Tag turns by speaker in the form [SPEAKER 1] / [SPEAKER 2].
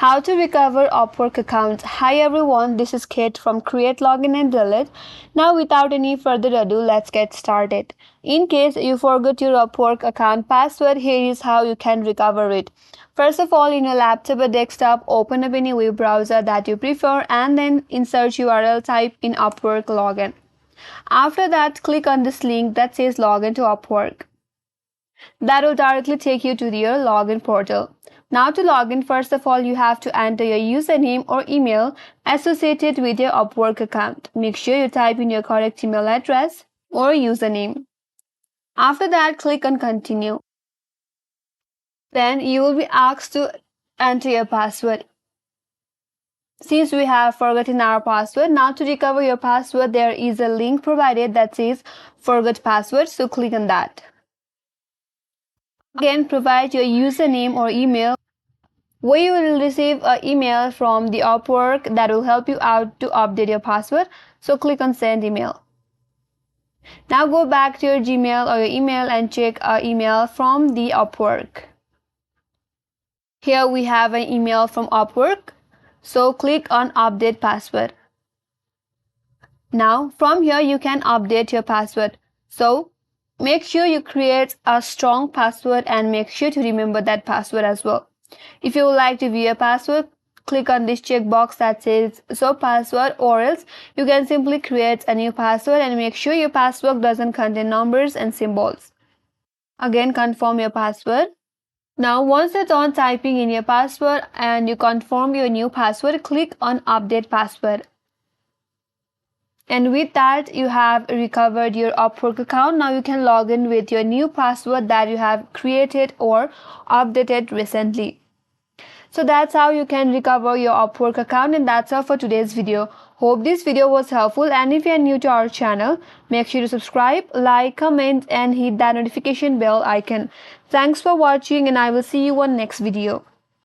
[SPEAKER 1] How to recover Upwork account. Hi everyone, this is Kate from Create, Login and Delete. Now without any further ado, let's get started. In case you forgot your Upwork account password, here is how you can recover it. First of all, in your laptop or desktop, open up any web browser that you prefer and then insert URL type in Upwork login. After that, click on this link that says login to Upwork. That will directly take you to your login portal. Now to log in, first of all, you have to enter your username or email associated with your Upwork account. Make sure you type in your correct email address or username. After that, click on continue. Then you will be asked to enter your password. Since we have forgotten our password, now to recover your password, there is a link provided that says forgot password, so click on that. Again, provide your username or email. We will receive an email from the Upwork that will help you out to update your password, so click on send email. Now go back to your Gmail or your email and check an email from the Upwork. Here we have an email from Upwork, so click on update password. Now from here you can update your password, so make sure you create a strong password and make sure to remember that password as well. If you would like to view your password, click on this checkbox that says show password, or else you can simply create a new password and make sure your password doesn't contain numbers and symbols. Again, confirm your password. Now once you're done typing in your password and you confirm your new password, click on update password. And with that, you have recovered your Upwork account. Now you can log in with your new password that you have created or updated recently. So that's how you can recover your Upwork account, and that's all for today's video. Hope this video was helpful, and if you are new to our channel, make sure to subscribe, like, comment and hit that notification bell icon. Thanks for watching, and I will see you on next video.